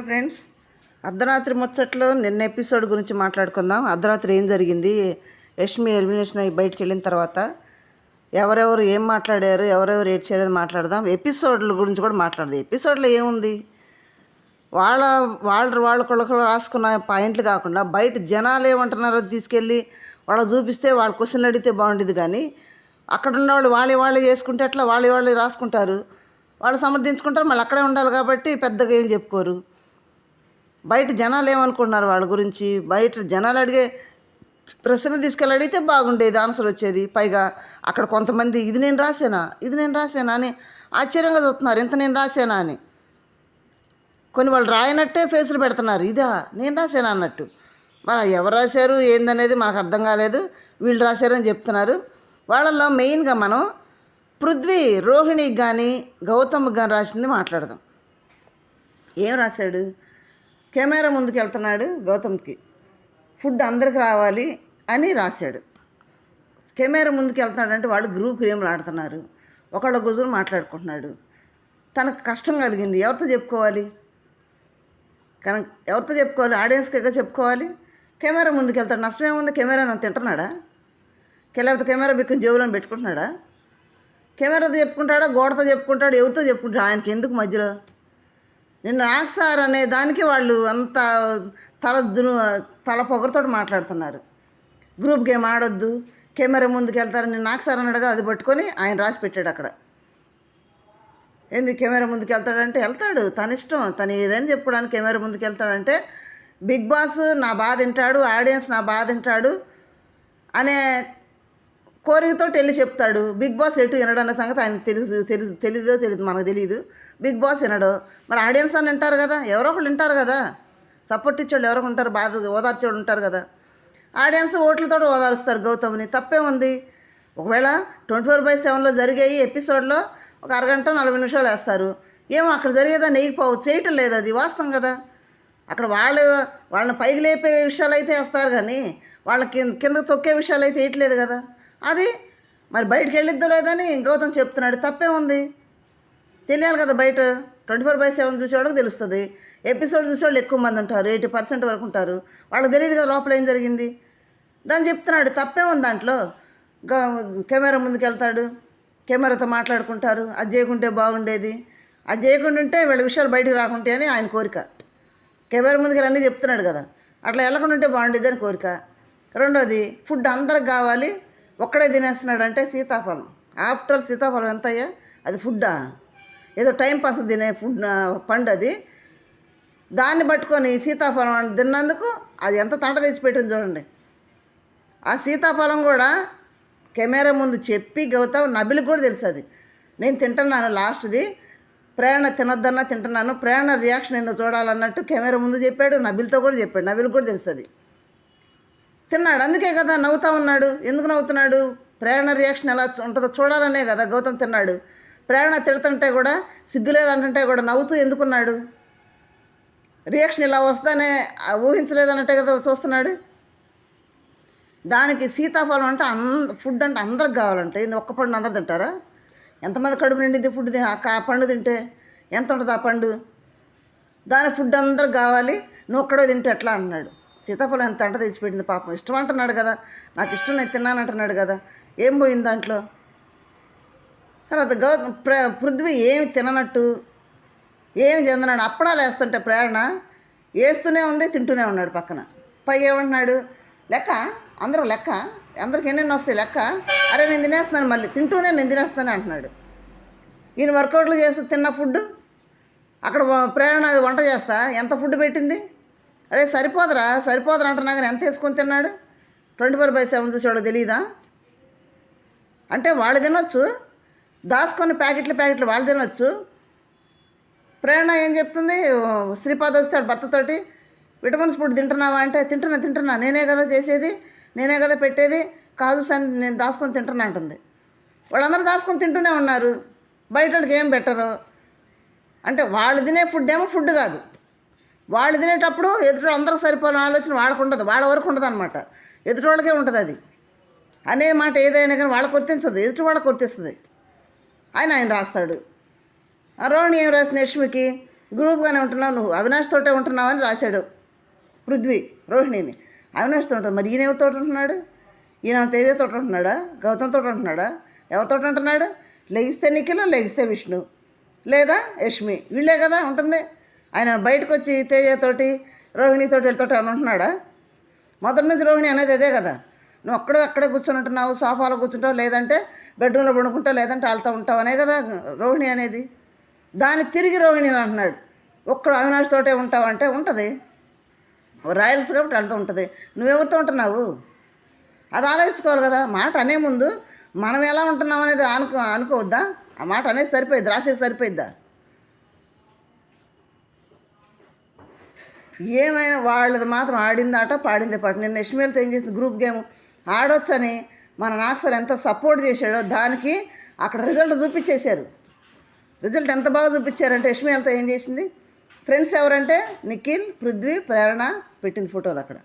Friends, అర్ధరాత్రి ముచ్చట్లో నిన్న episode గురించి మాట్లాడుకుందాం. అర్ధరాత్రి ఏం జరిగింది, యష్మి ఎలిమినేషన్ అయ్యి బయటకు వెళ్ళిన తర్వాత ఎవరెవరు ఏం మాట్లాడారు, ఎవరెవరు ఏడ్ చేయలేదు మాట్లాడదాం. ఎపిసోడ్ల గురించి కూడా మాట్లాడదాం. ఎపిసోడ్లో ఏముంది, వాళ్ళ రాసుకున్న పాయింట్లు కాకుండా బయట జనాలు ఏమంటున్నారో తీసుకెళ్ళి వాళ్ళకి చూపిస్తే వాళ్ళ క్వశ్చన్లు అడిగితే బాగుండేది. కానీ అక్కడ ఉన్న వాళ్ళే చేసుకుంటే అట్లా వాళ్ళే రాసుకుంటారు, వాళ్ళు సమర్థించుకుంటారు. మళ్ళీ అక్కడే ఉండాలి కాబట్టి పెద్దగా ఏం చెప్పుకోరు. బయట జనాలు ఏమనుకుంటున్నారు వాళ్ళ గురించి, బయట జనాలు అడిగే ప్రశ్నలు తీసుకెళ్ళి అడిగితే బాగుండేది, ఆన్సర్ వచ్చేది. పైగా అక్కడ కొంతమంది ఇది నేను రాసానా అని ఆశ్చర్యంగా చూస్తున్నారు, ఇంత నేను రాసానా అని. కొన్ని వాళ్ళు రాయనట్టే ఫేసులు పెడుతున్నారు, ఇదా నేను రాసానా అన్నట్టు. మరి ఎవరు రాశారు ఏందనేది మనకు అర్థం కాలేదు. వీళ్ళు రాశారని చెప్తున్నారు. వాళ్ళల్లో మెయిన్గా మనం పృథ్వీ రోహిణికి కానీ గౌతమ్కి కానీ రాసింది మాట్లాడదాం. ఏం రాశాడు, కెమెరా ముందుకు వెళ్తున్నాడు, గౌతమ్కి ఫుడ్ అందరికి రావాలి అని రాశాడు. కెమెరా ముందుకు వెళ్తున్నాడంటే వాళ్ళు గ్రూప్ గేమ్లు ఆడుతున్నారు, ఒకళ్ళ గుజులు మాట్లాడుకుంటున్నాడు. తనకు కష్టం కలిగింది, ఎవరితో చెప్పుకోవాలి, ఆడియన్స్కి చెప్పుకోవాలి. కెమెరా ముందుకు వెళ్తాడు, నష్టం ఏముంది, కెమెరా నన్ను తింటున్నాడా, లేకపోతే కెమెరా బిక్కుని జేబులో పెట్టుకుంటున్నాడా, కెమెరాతో చెప్పుకుంటాడా, గోడతో చెప్పుకుంటాడు, ఎవరితో చెప్పుకుంటాడు, ఆయనకి ఎందుకు మధ్యలో. నిన్న నాకు సార్ అనే దానికి వాళ్ళు అంత తల పొగరతో మాట్లాడుతున్నారు. గ్రూప్ గేమ్ ఆడొద్దు, కెమెరా ముందుకు వెళ్తారని నిన్న నాకు సార్ అన్నాడుగా, అది పట్టుకొని ఆయన రాసి పెట్టాడు అక్కడ. ఏంది కెమెరా ముందుకు వెళ్తాడంటే వెళ్తాడు, తన ఇష్టం, తను ఏదైనా చెప్పుకోవడానికి కెమెరా ముందుకు వెళ్తాడంటే. బిగ్ బాస్ నా బాధ వింటాడు, ఆడియన్స్ నా బాధ వింటాడు అనే కోరికతో వెళ్ళి చెప్తాడు. బిగ్ బాస్ ఎటు వినడన్న సంగతి ఆయనకు తెలీదు, మనకు తెలియదు. బిగ్ బాస్ వినడు, మరి ఆడియన్స్ అని వింటారు కదా, ఎవరో ఒకళ్ళు వింటారు కదా, సపోర్ట్ ఇచ్చేవాళ్ళు ఎవరో ఉంటారు, బాధ ఓదార్చేవాళ్ళు ఉంటారు కదా. ఆడియన్స్ ఓట్లతో ఓదారుస్తారు గౌతమ్ని, తప్పే ఉంది. ఒకవేళ 24/7లో జరిగాయి ఎపిసోడ్లో ఒక అరగంట 40 నిమిషాలు వేస్తారు, ఏమో అక్కడ జరిగేదాన్ని చేయటం లేదు, అది వాస్తవం కదా. అక్కడ వాళ్ళని పైకి లేపే విషయాలు అయితే వేస్తారు, కానీ వాళ్ళకి కింద తొక్కే విషయాలు అయితే వేయట్లేదు కదా. అది మరి బయటకు వెళ్ళిద్దో లేదని గౌతమ్ చెప్తున్నాడు, తప్పే ఉంది. తెలియాలి కదా, బయట 24/7 చూసేవాళ్ళకి తెలుస్తుంది. ఎపిసోడ్ చూసేవాళ్ళు ఎక్కువ మంది ఉంటారు, 80% వరకు ఉంటారు, వాళ్ళకి తెలియదు కదా లోపల ఏం జరిగింది. దాన్ని చెప్తున్నాడు, తప్పే ఉంది దాంట్లో. కెమెరా ముందుకు వెళ్తాడు, కెమెరాతో మాట్లాడుకుంటారు, అది చేయకుంటే బాగుండేది, అది చేయకుండా ఉంటే వీళ్ళ విషయాలు బయటకు రాకుంటే అని ఆయన కోరిక. కెమెరా ముందుకు అన్నీ చెప్తున్నాడు కదా, అట్లా వెళ్ళకుండా ఉంటే బాగుండేది అని కోరిక. రెండోది, ఫుడ్ అందరికి కావాలి, ఒక్కడే తినేస్తున్నాడు అంటే సీతాఫలం. ఆఫ్టర్ సీతాఫలం ఎంత అయ్యా, అది ఫుడ్డా, ఏదో టైంపాస్ తినే పండు అది. దాన్ని పట్టుకొని సీతాఫలం తిన్నందుకు అది ఎంత తంట తెచ్చిపెట్టింది చూడండి. ఆ సీతాఫలం కూడా కెమెరా ముందు చెప్పి గౌతమ్ నబిల్కి కూడా తెలుసు, అది నేను తింటున్నాను, లాస్ట్ది ప్రేరణ తినొద్దన్నా తింటున్నాను, ప్రేరణ రియాక్షన్ ఏందో చూడాలన్నట్టు కెమెరా ముందు చెప్పాడు, నబిల్తో కూడా చెప్పాడు, నబిల్కి కూడా తెలుసు అది. తిన్నాడు, అందుకే కదా నవ్వుతూ ఉన్నాడు. ఎందుకు నవ్వుతున్నాడు, ప్రేరణ రియాక్షన్ ఎలా ఉంటుందో చూడాలనే కదా గౌతమ్ తిన్నాడు. ప్రేరణ తిడుతుంటే కూడా, సిగ్గులేదంటే కూడా నవ్వుతూ ఎందుకున్నాడు, రియాక్షన్ ఇలా వస్తానే ఊహించలేదన్నట్టే కదా చూస్తున్నాడు. దానికి సీతాఫలం అంటే ఫుడ్ అంటే అందరికి కావాలంటే, ఇది ఒక్క పండు అందరు తింటారా, ఎంతమంది కడుపు నిండింది ఫుడ్ పండు తింటే ఎంత ఉంటుంది ఆ పండు. దాని ఫుడ్ అందరికి కావాలి, నువ్వు ఒక్కడో తింటే ఎట్లా అన్నాడు. సీతాఫలం ఎంత అంట తెచ్చిపెట్టింది పాపం, ఇష్టం అంటున్నాడు కదా, నాకు ఇష్టం నేను తిన్నానంటున్నాడు కదా, ఏం పోయింది దాంట్లో. తర్వాత పృథ్వీ ఏమి తిననట్టు ఏమి చెందనాడు, అప్పడాలు వేస్తుంటే ప్రేరణ వేస్తూనే ఉంది, తింటూనే ఉన్నాడు పక్కన. పైగా ఏమంటున్నాడు, అందరికి ఎన్నెన్ని వస్తాయి లెక్క, అరే నేను తినేస్తున్నాను, మళ్ళీ తింటూనే నేను తినేస్తాను అంటున్నాడు. ఈయన వర్కౌట్లు చేస్తూ తిన్న ఫుడ్ అక్కడ ప్రేరణ అది వంట చేస్తా ఎంత ఫుడ్ పెట్టింది, అరే సరిపోదరా అంటున్నా కానీ ఎంత వేసుకొని తిన్నాడు. 24/7 చూసేవాడు తెలియదా, అంటే వాళ్ళు తినొచ్చు, దాచుకొని ప్యాకెట్లు వాళ్ళు తినొచ్చు. ప్రేరణ ఏం చెప్తుంది, శ్రీపాద్ వస్తాడు భర్తతోటి, విటమిన్స్ ఫుడ్ తింటున్నావా అంటే తింటున్నా, నేనే కదా చేసేది, నేనే కదా పెట్టేది, కాదు సార్ నేను దాచుకొని తింటున్నా అంటుంది. వాళ్ళందరూ దాచుకొని తింటూనే ఉన్నారు, బయట వాళ్ళకి ఏం పెట్టరు. అంటే వాళ్ళు తినే ఫుడ్ ఏమో ఫుడ్ కాదు, వాళ్ళు తినేటప్పుడు ఎదుటి అందరూ సరిపోయిన ఆలోచన వాళ్ళకు ఉండదు, వాళ్ళ వరకు ఉండదు అనమాట, ఎదుటి వాళ్ళకే ఉంటుంది అది అనే మాట. ఏదైనా కానీ వాళ్ళకి వర్తించదు, ఎదుటి వాళ్ళకి వర్తిస్తుంది. ఆయన రాస్తాడు. రోహిణి ఏం రాసింది యష్మికి, గ్రూప్గానే ఉంటున్నావు, నువ్వు అవినాష్ తోటే ఉంటున్నావు అని రాశాడు పృథ్వీ రోహిణిని. అవినాష్తో ఉంటుంది, మరి ఈయన ఎవరితో ఉంటున్నాడు? ఈయన తేజతో ఉంటున్నాడా, గౌతమ్తో ఉంటున్నాడా, ఎవరితో ఉంటున్నాడు? లెగిస్తే నిఖిల్, లెగిస్తే విష్ణు, లేదా యష్మి, వీళ్ళే కదా ఉంటుంది. ఆయన బయటకు వచ్చి తేజతోటి రోహిణితోటి వీళ్ళతోటి అని ఉంటున్నాడా? మొదటి నుంచి రోహిణి అనేది అదే కదా. నువ్వు అక్కడే కూర్చొని ఉంటున్నావు, సోఫాలో కూర్చుంటావు, లేదంటే బెడ్రూమ్లో పడుకుంటావు, లేదంటే వాళ్ళతో ఉంటావు అనే కదా రోహిణి అనేది. దాన్ని తిరిగి రోహిణి అంటున్నాడు. ఒక్కడు అవినాష్ తోటే ఉంటావు అంటే ఉంటుంది, రాయల్స్ కాబట్టి వాళ్ళతో ఉంటుంది. నువ్వెవరితో ఉంటున్నావు అది ఆలోచించుకోవాలి కదా. మాట అనే ముందు మనం ఎలా ఉంటున్నాం అనేది అనుకోవద్దా? ఆ మాట అనేది సరిపోయిద్ది, రాసేది సరిపోయిద్దా? ఏమైనా వాళ్ళది మాత్రం ఆడింది ఆట, పాడింది పాట. నేను యష్మిలతో ఏం చేసింది, గ్రూప్ గేమ్ ఆడొచ్చని మన నాకు సార్ ఎంత సపోర్ట్ చేశాడో దానికి అక్కడ రిజల్ట్ చూపించేశారు. రిజల్ట్ ఎంత బాగా చూపించారంటే యష్మిలతో ఏం చేసింది, ఫ్రెండ్స్ ఎవరంటే నిఖిల్, పృథ్వీ, ప్రేరణ పెట్టింది ఫోటోలు, అక్కడ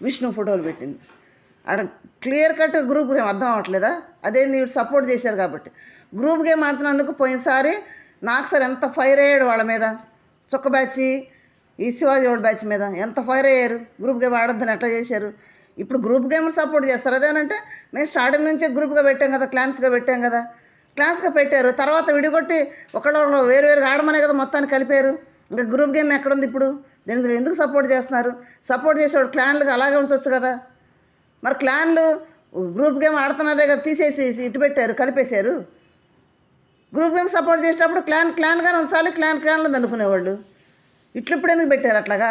విష్ణు ఫోటోలు పెట్టింది. అక్కడ క్లియర్ కట్ గ్రూప్ గేమ్ అర్థం అవ్వట్లేదా? అదేంది వీడు సపోర్ట్ చేశారు కాబట్టి. గ్రూప్ గేమ్ ఆడుతున్నందుకు పోయినసారి నాకు సార్ ఎంత ఫైర్ అయ్యాడు వాళ్ళ మీద, చొక్క బ్యాచ్ ఈ శివాజీ వాడి బ్యాచ్ మీద ఎంత ఫైర్ అయ్యారు. గ్రూప్ గేమ్ ఆడొద్దని ఎట్లా చేశారు. ఇప్పుడు గ్రూప్ గేమ్ సపోర్ట్ చేస్తారు. అదేనంటే మేము స్టార్టింగ్ నుంచే గ్రూప్గా పెట్టాం కదా, క్లాన్స్గా పెట్టాం కదా, క్లాన్స్గా పెట్టారు. తర్వాత విడిగొట్టి ఒకళ్ళు వేరు ఆడమనే కదా మొత్తాన్ని కలిపారు. ఇంకా గ్రూప్ గేమ్ ఎక్కడుంది ఇప్పుడు? దీనికి ఎందుకు సపోర్ట్ చేస్తున్నారు? సపోర్ట్ చేసేవాడు క్లాన్లుగా అలాగే ఉంచవచ్చు కదా. మరి క్లాన్లు గ్రూప్ గేమ్ ఆడుతున్నారే కదా, తీసేసి ఇటు పెట్టారు, కలిపేశారు. గ్రూప్ గేమ్ సపోర్ట్ చేసేటప్పుడు క్లాన్గానే ఉంచాలి, క్లాన్లో అనుకునేవాళ్ళు. ఇప్పుడు ఎందుకు పెట్టారు అట్లాగా?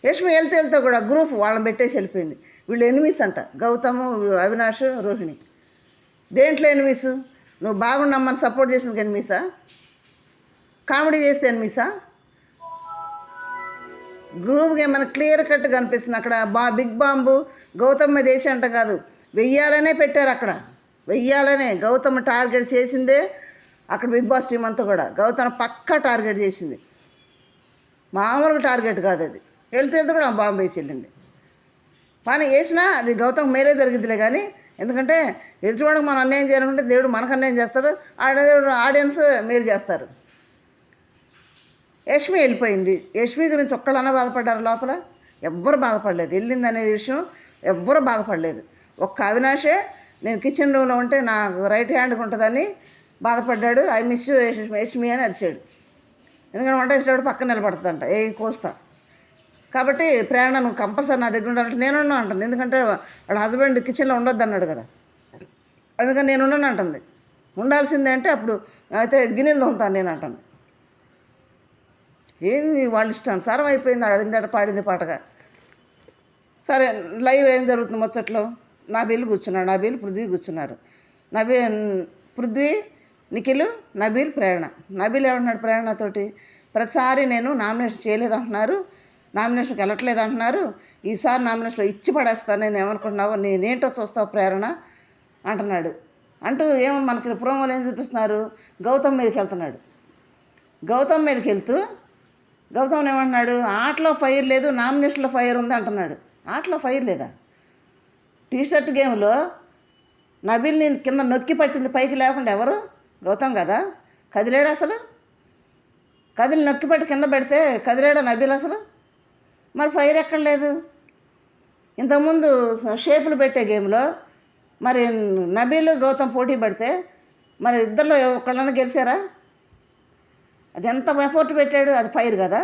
యష్మి వెళ్తే కూడా గ్రూప్ వాళ్ళని పెట్టేసి వెళ్ళిపోయింది. వీళ్ళు ఎనిమిస్ అంట, గౌతము, అవినాష్, రోహిణి. దేంట్లో ఎనిమిస్? నువ్వు బాగున్నామని సపోర్ట్ చేసిన ఎనిమిసా? కామెడీ చేస్తే ఎనిమిసా? గ్రూప్ గేమ్ మనకు క్లియర్ కట్ కనిపిస్తుంది. అక్కడ బిగ్ బాంబు గౌతమ్ మీద వేసి అంట కాదు, వెయ్యాలనే పెట్టారు. అక్కడ వెయ్యాలనే గౌతమ్ టార్గెట్ చేసిందే. అక్కడ బిగ్ బాస్ టీం అంతా కూడా గౌతమ్ పక్కా టార్గెట్ చేసింది, మామూలుగా టార్గెట్ కాదు అది. వెళ్తే కూడా బాంబు వేసి వెళ్ళింది. కానీ వేసినా అది గౌతమ్ మేలే జరిగిద్దిలే. కానీ ఎందుకంటే ఎదుటివాడికి మనం అన్యాయం చేయాలనుకుంటే దేవుడు మనకు అన్యాయం చేస్తాడు, ఆడియన్స్ మేలు చేస్తారు. యష్మి వెళ్ళిపోయింది. యష్మి గురించి ఒక్కళ్ళన్నా బాధపడ్డారు లోపల? ఎవ్వరు బాధపడలేదు. వెళ్ళింది అనేది విషయం ఎవ్వరు బాధపడలేదు. ఒక్క అవినాషే నేను కిచెన్ రూమ్లో ఉంటే నాకు రైట్ హ్యాండ్కి ఉంటుందని బాధపడ్డాడు. ఐ మిస్ యూ యష్మి అని అరిచాడు. ఎందుకంటే వంట వేసేటప్పుడు పక్కన నిలబడుతుందంట, కోస్తా. కాబట్టి ప్రేరణ నువ్వు కంపల్సరీ నా దగ్గర ఉండాలంటే నేనున్నా అంటుంది. ఎందుకంటే వాళ్ళ హస్బెండ్ కిచెన్లో ఉండొద్దు అన్నాడు కదా, అందుకని నేనున్నాను అంటుంది. ఉండాల్సిందే అంటే అప్పుడు అయితే గిన్నెలు తోముతాను నేను అంటుంది. ఏంది వాళ్ళ ఇష్టం, సరం అయిపోయింది. ఆడిందట పాడింది పాటగా. సరే లైవ్ ఏం జరుగుతుంది ముచ్చట్లో? నబీల్ కూర్చున్నాడు, నబీల్ పృథ్వీ కూర్చున్నారు. పృథ్వీ, నిఖిల్, నబీల్, ప్రేరణ. నబీల్ ఏమంటున్నాడు ప్రేరణతోటి, ప్రతిసారి నేను నామినేషన్ చేయలేదంటున్నారు, నామినేషన్కి వెళ్ళట్లేదు అంటున్నారు, ఈసారి నామినేషన్లో ఇచ్చి పడేస్తాను, నేను ఏమనుకుంటున్నావు, నేనేంటో చూస్తావు ప్రేరణ అంటున్నాడు. అంటూ ఏమో మనకి ప్రోమోలు ఏం చూపిస్తున్నారు, గౌతమ్ మీదకి వెళ్తున్నాడు. గౌతమ్ మీదకి వెళ్తూ గౌతమ్ ఏమంటున్నాడు, ఆటలో ఫైర్ లేదు, నామినేషన్లో ఫైర్ ఉంది అంటున్నాడు. ఆటలో ఫైర్ లేదా? టీషర్ట్ గేమ్లో నబీల్ని కింద నొక్కి పట్టింది పైకి లేకుండా ఎవరు? గౌతమ్ కదా. కదిలేడు అసలు, కదిలి నొక్కి పట్టి కింద పెడితే కదిలేడా నబీల్ అసలు? మరి ఫైర్ ఎక్కడ లేదు? ఇంతకుముందు షేపులు పెట్టే గేమ్లో మరి నబీల్, గౌతమ్ పోటీ పడితే మరి ఇద్దరిలో ఒకళ్ళని గెలిచారా? అది ఎంత ఎఫర్ట్ పెట్టాడు, అది ఫైర్ కదా.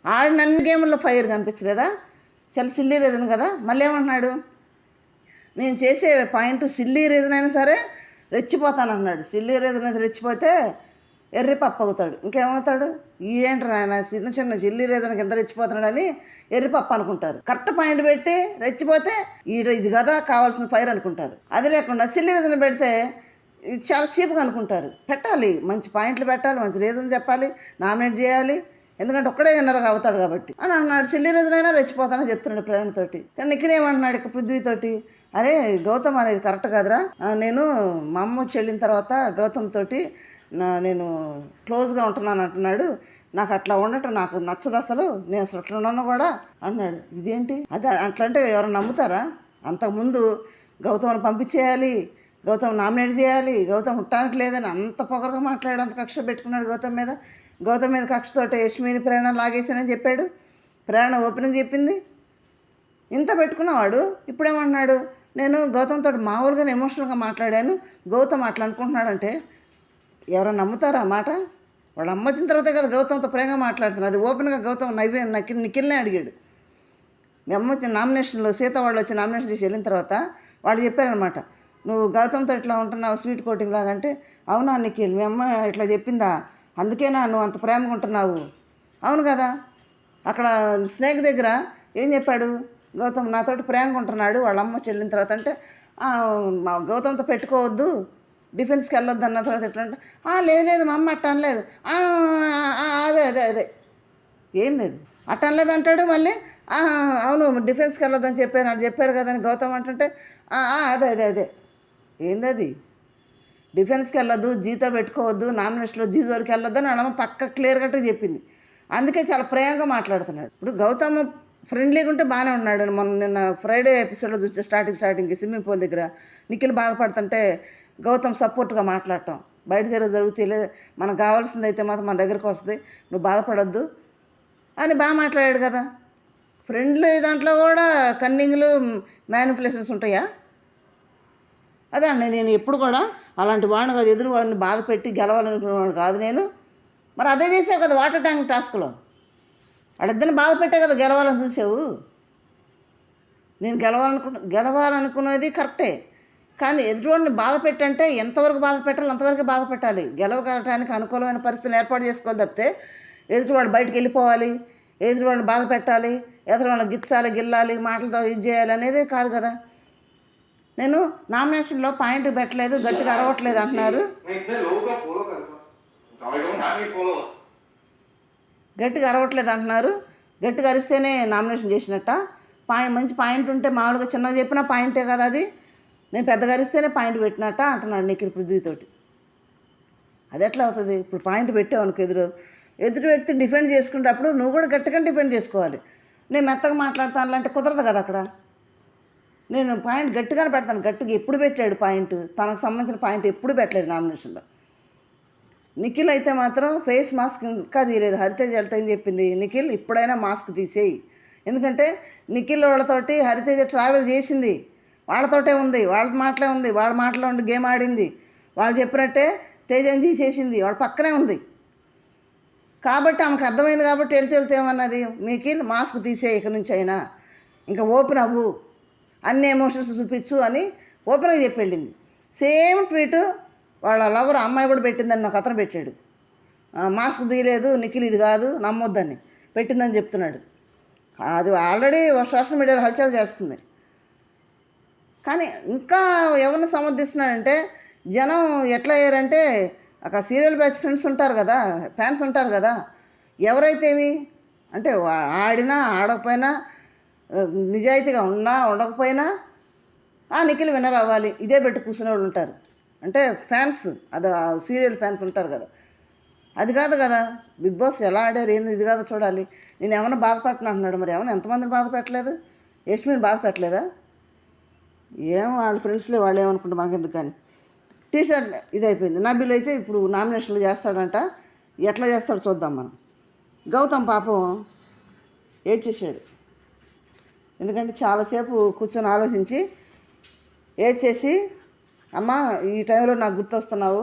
ఆడిన అన్ని గేముల్లో ఫైర్ కనిపించలేదా? చాలా సిల్లీ రీజన్ కదా. మళ్ళీ ఏమంటున్నాడు, నేను చేసే పాయింట్ సిల్లీ రీజన్ అయినా సరే రెచ్చిపోతాను అన్నాడు. సిల్లీ రీజన్ అయితే రెచ్చిపోతే ఎర్రి పప్పు అవుతాడు. ఇంకేమవుతాడు, ఏంటి ఆయన చిన్న సిల్లీ రీజన్కి ఎంత రెచ్చిపోతున్నాడని ఎర్రి పప్పు అనుకుంటారు. కరెక్ట్ పాయింట్ పెట్టి రెచ్చిపోతే ఇది కదా కావాల్సిన ఫైర్ అనుకుంటారు. అది లేకుండా సిల్లీ రీజన్ పెడితే ఇది చాలా చీప్గా అనుకుంటారు. పెట్టాలి, మంచి పాయింట్లు పెట్టాలి, మంచి రీజన్ చెప్పాలి, నామినేట్ చేయాలి. ఎందుకంటే ఒక్కడే విన్నర్గా అవుతాడు కాబట్టి అని అన్నాడు. సిల్లీ రీజనైనా రెచ్చిపోతానని చెప్తున్నాడు ప్రేరణతోటి. కానీ నిఖిల్ ఏమంటున్నాడు ఇక పృథ్వీతోటి, అరే గౌతమ్ అనేది కరెక్ట్ కాదురా, నేను మా అమ్మ చెల్లిన తర్వాత గౌతమ్ తోటి నేను క్లోజ్గా ఉంటున్నాను అంటున్నాడు. నాకు అట్లా ఉండటం నాకు నచ్చదు అసలు, నేను అసలు అట్లా ఉన్నాను కూడా అన్నాడు. ఇదేంటి అది? అట్లా అంటే ఎవరైనా నమ్ముతారా? అంతకుముందు గౌతమ్ని పంపించేయాలి, గౌతమ్ నామినేట్ చేయాలి, గౌతమ్ ఉండటానికి లేదని అంత పొగరుగా మాట్లాడాడు, అంత కక్ష పెట్టుకున్నాడు గౌతమ్ మీద కక్షతోటే యష్మిని ప్రేరణ లాగేసానని చెప్పాడు. ప్రేరణ ఓపెనింగ్ చెప్పింది. ఇంత పెట్టుకున్నవాడు ఇప్పుడేమంటున్నాడు, నేను గౌతమ్తో మామూలుగానే ఎమోషనల్గా మాట్లాడాను, గౌతమ్ అట్లా అనుకుంటున్నాడంటే ఎవరైనా నమ్ముతారా మాట? వాళ్ళ అమ్మ వచ్చిన తర్వాతే కదా గౌతమ్తో ప్రేమగా మాట్లాడుతున్నారు. అది ఓపెన్గా గౌతమ్ నిఖిల్నే అడిగాడు. మీ అమ్మ వచ్చిన నామినేషన్లో సీత వాళ్ళు వచ్చి నామినేషన్ చేసి వెళ్ళిన తర్వాత వాళ్ళు చెప్పారనమాట, నువ్వు గౌతమ్తో ఇట్లా ఉంటున్నావు స్వీట్ కోటింగ్ లాగా అంటే, అవునా నిఖిల్ మీ అమ్మ ఇట్లా చెప్పిందా, అందుకేనా నువ్వు అంత ప్రేమగా ఉంటున్నావు? అవును కదా. అక్కడ స్నేక్ దగ్గర ఏం చెప్పాడు, గౌతమ్ నాతోటి ప్రేమగా ఉంటున్నాడు వాళ్ళ అమ్మ చెల్లిన తర్వాత అంటే, మా గౌతమ్తో పెట్టుకోవద్దు, డిఫెన్స్కి వెళ్ళొద్దు అన్న తర్వాత ఎట్లంటే, లేదు మా అమ్మ అట్ట అనలేదు, అదే ఏంది అది అట్ట అనలేదు అంటాడు. మళ్ళీ అవును డిఫెన్స్కి వెళ్ళొద్దని చెప్పాను అది చెప్పారు కదా అని గౌతమ్ అంటుంటే అదే ఏంది అది, డిఫెన్స్కి వెళ్ళొద్దు, జీతో పెట్టుకోవద్దు, నామినేషన్లో జీ వరకు వెళ్ళొద్దు అని అడమ పక్క క్లియర్ కట్గా చెప్పింది. అందుకే చాలా ప్రేమగా మాట్లాడుతున్నాడు. ఇప్పుడు గౌతమ్ ఫ్రెండ్లీగా ఉంటే బాగానే ఉన్నాడు. నిన్న ఫ్రైడే ఎపిసోడ్లో చూస్తే స్టార్టింగ్కి స్విమ్మింగ్ పూల్ దగ్గర నిఖిల్ బాధపడుతుంటే గౌతమ్ సపోర్ట్గా మాట్లాడటం, బయట జరుగుతుంది మనకు కావాల్సింది అయితే మాత్రం మన దగ్గరకు వస్తుంది, నువ్వు బాధపడొద్దు అని బాగా మాట్లాడాడు కదా. ఫ్రెండ్లీ దాంట్లో కూడా కన్నింగ్లు మ్యానిపులేషన్స్ ఉంటాయా? అదే అండి, నేను ఎప్పుడు కూడా అలాంటి వాడిని కాదు, ఎదురు వాడిని బాధ పెట్టి గెలవాలనుకునేవాడు కాదు నేను. మరి అదే చేసావు కదా వాటర్ ట్యాంక్ టాస్క్లో, వాడిద్దరిని బాధ పెట్టే కదా గెలవాలని చూసావు. నేను గెలవాలనుకునేది కరెక్టే, కానీ ఎదుటివాడిని బాధ పెట్టంటే ఎంతవరకు బాధ పెట్టాలి అంతవరకు బాధ పెట్టాలి. గెలవగలటానికి అనుకూలమైన పరిస్థితిని ఏర్పాటు చేసుకోవాలి తప్పితే ఎదుటివాడు బయటకు వెళ్ళిపోవాలి, ఎదుటివాడిని బాధ పెట్టాలి, ఎదుటివాడిని గిల్లాలి, మాటలతో ఇది చేయాలి అనేది కాదు కదా. నేను నామినేషన్లో పాయింట్ పెట్టలేదు, గట్టిగా అరవట్లేదు అంటున్నారు. గట్టిగా అరిస్తేనే నామినేషన్ చేసినట్ట. మంచి పాయింట్ ఉంటే మామూలుగా చిన్నగా చెప్పిన పాయింటే కదా అది, నేను పెద్దగా అరిస్తేనే పాయింట్ పెట్టినట్ట అంటున్నాడు నిఖిల్ పృథ్వీతోటి. అది ఎట్లా అవుతుంది? ఇప్పుడు పాయింట్ పెట్టావు అనుకో, ఎదుటి వ్యక్తి డిఫెండ్ చేసుకునేటప్పుడు నువ్వు కూడా గట్టిగా డిఫెండ్ చేసుకోవాలి. నేను మెత్తగా మాట్లాడతాను అంటే కుదరదు కదా. అక్కడ నేను పాయింట్ గట్టిగానే పెడతాను. గట్టిగా ఎప్పుడు పెట్టాడు పాయింట్, తనకు సంబంధించిన పాయింట్ ఎప్పుడు పెట్టలేదు నామినేషన్లో. నిఖిల్ అయితే మాత్రం ఫేస్ మాస్క్ ఇంకా తీయలేదు. హరితేజ్ వెళ్తాయని చెప్పింది నిఖిల్, ఇప్పుడైనా మాస్క్ తీసేయి. ఎందుకంటే నిఖిల్ వాళ్ళతోటి హరితేజ ట్రావెల్ చేసింది, వాళ్ళతోటే ఉంది, వాళ్ళ మాటలే ఉంది, వాళ్ళ మాటలో ఉండి గేమ్ ఆడింది, వాళ్ళు చెప్పినట్టే తేజని తీసేసింది, వాళ్ళ పక్కనే ఉంది. కాబట్టి ఆమెకు అర్థమైంది కాబట్టి వెళ్తే ఏమన్నది, నిఖిల్ మాస్క్ తీసే ఇక నుంచి అయినా, ఇంకా ఓపెన్ అవ్వు, అన్ని ఎమోషన్స్ చూపించు అని ఓపెన్గా చెప్పి వెళ్ళింది. సేమ్ ట్వీట్ వాళ్ళ లవర్ అమ్మాయి కూడా పెట్టిందని నాకు అతను పెట్టాడు. మాస్క్ తీయలేదు నిఖిల్, ఇది కాదు నమ్మొద్దని పెట్టిందని చెప్తున్నాడు. అది ఆల్రెడీ సోషల్ మీడియాలో హల్చల్ చేస్తుంది. కానీ ఇంకా ఎవరిని సమర్థిస్తున్నాడంటే జనం ఎట్లా అయ్యారంటే, అక్కడ సీరియల్ బ్యాచ్ ఫ్రెండ్స్ ఉంటారు కదా, ఫ్యాన్స్ ఉంటారు కదా, ఎవరైతేమి అంటే ఆడినా ఆడకపోయినా నిజాయితీగా ఉన్నా ఉండకపోయినా నిఖిల్ విన్నర్ అవ్వాలి ఇదే పెట్టి కూర్చునే వాళ్ళు ఉంటారు. అంటే ఫ్యాన్స్, అది సీరియల్ ఫ్యాన్స్ ఉంటారు కదా, అది కాదు కదా. బిగ్ బాస్ ఎలా ఆడారు ఏంది ఇది కాదు చూడాలి. నేను ఏమైనా బాధపెట్టను అంటున్నాడు. మరి ఏమైనా ఎంతమందిని బాధ పెట్టలేదు? యష్మిని బాధ పెట్టలేదా? ఏమో వాళ్ళ ఫ్రెండ్స్లే, వాళ్ళు ఏమనుకుంటే మనకెందుకు. కానీ టీషర్ట్ ఇదైపోయింది. నబీల్ అయితే ఇప్పుడు నామినేషన్లు చేస్తాడంట, ఎట్లా చేస్తాడో చూద్దాం మనం. గౌతమ్ పాపం ఏడ్చేసాడు. ఎందుకంటే చాలాసేపు కూర్చొని ఆలోచించి ఏడ్చేసి, అమ్మ ఈ టైంలో నాకు గుర్తొస్తున్నావు,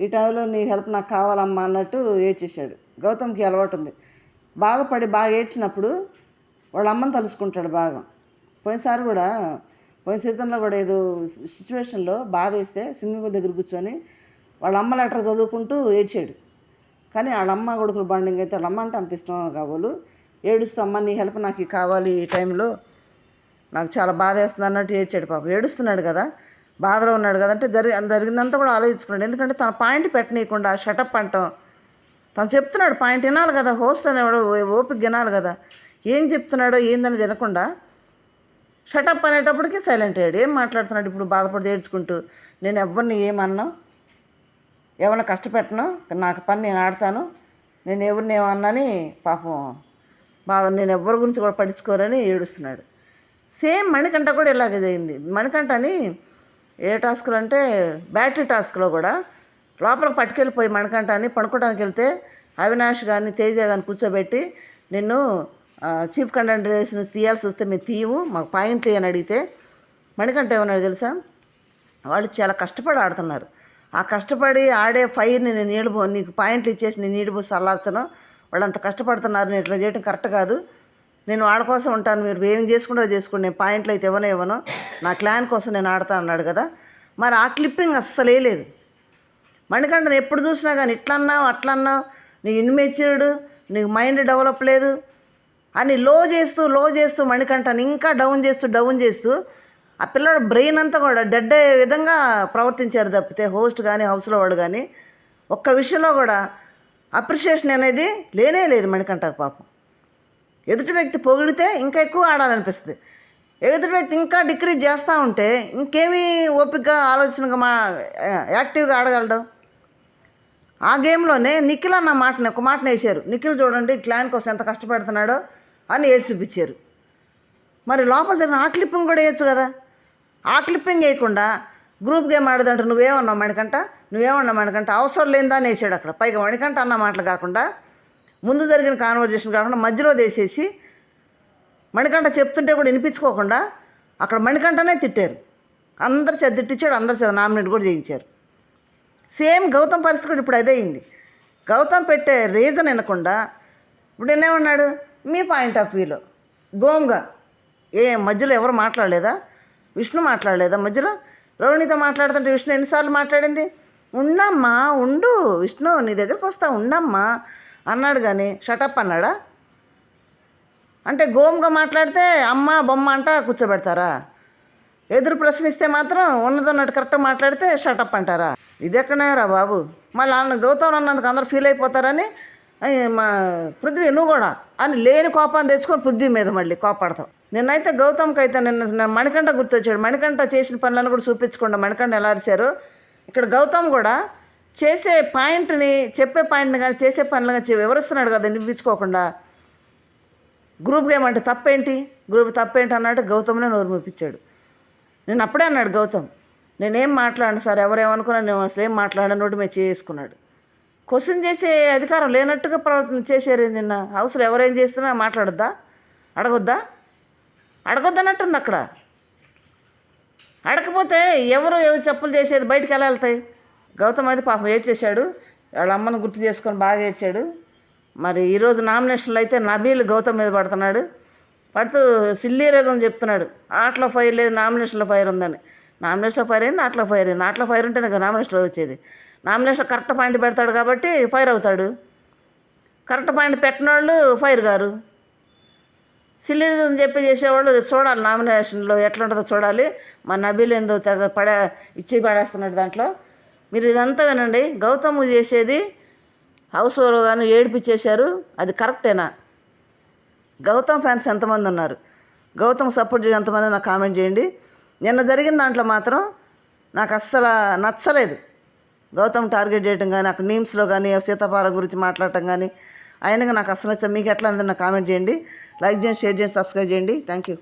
ఈ టైంలో నీ హెల్ప్ నాకు కావాలమ్మా అన్నట్టు ఏడ్చేసాడు. గౌతమ్కి అలవాటు ఉంది, బాధపడి బాగా ఏడ్చినప్పుడు వాళ్ళ అమ్మని తలుసుకుంటాడు బాగా. పోయిన సీజన్లో కూడా ఏదో సిచ్యువేషన్లో బాధ వేస్తే స్విమ్మింగ్ పూల్ దగ్గర కూర్చొని వాళ్ళ అమ్మ లెటర్ చదువుకుంటూ ఏడ్చాడు. కానీ వాళ్ళ అమ్మ కొడుకులు బాండింగ్ అయితే వాళ్ళ అమ్మ అంటే అంత ఇష్టం కాబోలు ఏడుస్తూ, అమ్మ నీ హెల్ప్ నాకు కావాలి, ఈ టైంలో నాకు చాలా బాధ వేస్తుంది అన్నట్టు ఏడ్చాడు. పాపం ఏడుస్తున్నాడు కదా, బాధలో ఉన్నాడు కదా. అంటే జరిగిందంతా కూడా ఆలోచించుకున్నాడు. ఎందుకంటే తన పాయింట్ పెట్టనీయకుండా షటప్ అంటాం, తను చెప్తున్నాడు పాయింట్ వినాలి కదా, హోస్ట్ అనేవాడు ఓపిక వినాలి కదా, ఏం చెప్తున్నాడో ఏందని వినకుండా షటప్ అనేటప్పటికీ సైలెంట్ అయ్యాడు. ఏం మాట్లాడుతున్నాడు ఇప్పుడు బాధపడి ఏడ్చుకుంటూ, నేను ఎవరిని ఏమన్నా, ఎవరిని కష్టపెట్టను, నాకు పని నేను ఆడతాను, నేను ఎవరిని ఏమన్నాని పాపం నేను ఎవరి గురించి కూడా పట్టించుకోరని ఏడుస్తున్నాడు. సేమ్ మణికంఠ కూడా ఇలాగే అయింది. మణికంఠని ఏ టాస్కులు అంటే బ్యాటరీ టాస్క్లో కూడా లోపలికి పట్టుకెళ్ళిపోయి మణికంఠ అని పడుకోవడానికి వెళ్తే అవినాష్ కానీ తేజ కానీ కూర్చోబెట్టి నిన్ను చీఫ్ కంటెండర్ వేసి నువ్వు తీయాల్సి వస్తే మేము తీయము, మాకు పాయింట్లు అని అడిగితే మణికంఠ ఏమన్నాడు తెలుసా? వాళ్ళు చాలా కష్టపడి ఆడుతున్నారు, ఆ కష్టపడి ఆడే ఫైర్ని నేను నీకు పాయింట్లు ఇచ్చేసి నేను నీళ్ళు పోసి చల్లార్చను, వాళ్ళు అంత కష్టపడుతున్నారు, నేను ఇట్లా చేయడం కరెక్ట్ కాదు, నేను వాళ్ళ కోసం ఉంటాను, మీరు ఏం చేసుకుంటారో చేసుకోండి, నేను పాయింట్లు అయితే ఇవ్వను, నా క్లాన్ కోసం నేను ఆడతాను అన్నాడు కదా. మరి ఆ క్లిప్పింగ్ అస్సలే లేదు. మణికంఠను ఎప్పుడు చూసినా కానీ ఇట్లా అన్నావు, నీ ఇన్మెచ్యూర్డ్, నీకు మైండ్ డెవలప్ లేదు అని లో చేస్తూ మణికంఠని ఇంకా డౌన్ చేస్తూ ఆ పిల్లడు బ్రెయిన్ అంతా కూడా డెడ్ అయ్యే విధంగా ప్రవర్తించారు తప్పితే హోస్ట్ కానీ హౌస్లో వాడు కానీ ఒక్క విషయంలో కూడా అప్రిషియేషన్ అనేది లేనే లేదు మణికంఠకు. పాపం ఎదుటి వ్యక్తి పొగిడితే ఇంకా ఎక్కువ ఆడాలనిపిస్తుంది, ఎదుటి వ్యక్తి ఇంకా డిక్రీజ్ చేస్తూ ఉంటే ఇంకేమీ ఓపికగా ఆలోచనగా యాక్టివ్గా ఆడగలడు. ఆ గేమ్లోనే నిఖిల్ అన్న ఒక మాటను వేసారు, నిఖిల్ చూడండి క్లాన్ కోసం ఎంత కష్టపడుతున్నాడో అని వేసి చూపించారు. మరి లోపల జరిగిన ఆ క్లిప్పింగ్ కూడా వేయచ్చు కదా. ఆ క్లిప్పింగ్ వేయకుండా గ్రూప్ గేమ్ ఆడదంటే నువ్వేమన్నావు మణికంఠ అవసరం లేదని వేసాడు అక్కడ. పైగా మణికంఠ అన్న మాటలు కాకుండా ముందు జరిగిన కాన్వర్జేషన్ కాకుండా మధ్యలో వేసేసి మణికంఠ చెప్తుంటే కూడా వినిపించుకోకుండా అక్కడ మణికంఠనే తిట్టారు. అందరు తిట్టించాడు, అందరు నామినేట్ కూడా చేయించారు. సేమ్ గౌతమ్ పరిస్థితి కూడా ఇప్పుడు అదే అయింది. గౌతమ్ పెట్టే రీజన్ వినకుండా ఇప్పుడు నేనేమన్నాడు, మీ పాయింట్ ఆఫ్ వ్యూలో గోమ్గా మధ్యలో ఎవరు మాట్లాడలేదా? విష్ణు మాట్లాడలేదా మధ్యలో? రోహిణితో మాట్లాడుతుంటే విష్ణు ఎన్నిసార్లు మాట్లాడింది? ఉండమ్మా ఉండు విష్ణు నీ దగ్గరికి వస్తా ఉండమ్మా అన్నాడు కానీ షటప్ అన్నాడా? అంటే గోమ్గా మాట్లాడితే అమ్మ బొమ్మ అంట కూర్చోబెడతారా? ఎదురు ప్రశ్నిస్తే మాత్రం ఉన్నదన్నట్టు కరెక్ట్గా మాట్లాడితే షటప్ అంటారా? ఇది ఎక్కడరా బాబు? మళ్ళీ గౌతమ్ అన్నందుకు అందరూ ఫీల్ అయిపోతారని మా పృథ్వీ నువ్వు కూడా అని లేని కోపాన్ని తెచ్చుకొని పృథ్వీ మీద మళ్ళీ కోపాడతాం. నిన్నైతే గౌతమ్కి అయితే నిన్న మణికంఠ గుర్తొచ్చాడు. మణికంఠ చేసిన పనులను కూడా చూపించకుండా మణికంఠ ఎలా అరిచారు. ఇక్కడ గౌతమ్ కూడా చేసే పాయింట్ని చెప్పే పాయింట్ని కానీ చేసే పనులు కానీ వివరిస్తున్నాడు కదా వినిపించుకోకుండా. గ్రూప్ గేమ్ అంటే తప్పేంటి అన్నట్టు గౌతమ్నే నోరు మూపించాడు. నేను అప్పుడే అన్నాడు గౌతమ్, నేనేం మాట్లాడను సార్, ఎవరేమనుకున్నా నేను అసలు ఏం మాట్లాడను, నోటి మీద చేసుకున్నాడు. క్వశ్చన్ చేసే అధికారం లేనట్టుగా ప్రవర్తన చేశారు. నిన్న హౌస్లో ఎవరేం చేస్తున్నా మాట్లాడొద్దా, అడగొద్దన్నట్టుంది అక్కడ. అడగకపోతే ఎవరు చెప్పులు చేసేది బయటికి ఎలా వెళ్తాయి? గౌతమ్ అయితే పాపం ఏడ్చేశాడు, వాళ్ళ అమ్మను గుర్తు చేసుకొని బాగా ఏడ్చాడు. మరి ఈరోజు నామినేషన్లో అయితే నబీల్ గౌతమ్ మీద పడుతూ సిల్లీ రేదని చెప్తున్నాడు. ఆటలో ఫైర్ లేదు, నామినేషన్లో ఫైర్ ఉందని. నామినేషన్లో ఫైర్ అయింది, ఆటలో ఫైర్ అయింది. ఆటలో ఫైర్ ఉంటేనే కదా నామినేషన్లో వచ్చేది. నామినేషన్ కరెక్ట్ పాయింట్ పెడతాడు కాబట్టి ఫైర్ అవుతాడు, కరెక్ట్ పాయింట్ పెట్టిన వాళ్ళు ఫైర్ గారు. సిల్లీ రేదని చెప్పి చేసేవాళ్ళు చూడాలి, నామినేషన్లో ఎట్లా ఉంటుందో చూడాలి. మా నబీల్ ఏందో తెగ ఇచ్చి పడేస్తున్నాడు దాంట్లో. మీరు ఇదంతా వినండి, గౌతమ్ చేసేది హౌస్లో కానీ ఏడిపించేశారు, అది కరెక్టేనా? గౌతమ్ ఫ్యాన్స్ ఎంతమంది ఉన్నారు? గౌతమ్ సపోర్ట్ చేయడం ఎంతమంది నాకు కామెంట్ చేయండి. నిన్న జరిగిన దాంట్లో మాత్రం నాకు అస్సలు నచ్చలేదు. గౌతమ్ టార్గెట్ చేయడం కానీ అక్కడ నీమ్స్లో కానీ సీతాపాల గురించి మాట్లాడటం కానీ అయినా నాకు అస్సలు నచ్చలేదు. మీకు ఎట్లా అనేది నాకు కామెంట్ చేయండి, లైక్ చేయండి, షేర్ చేయండి, సబ్స్క్రైబ్ చేయండి. Thank you.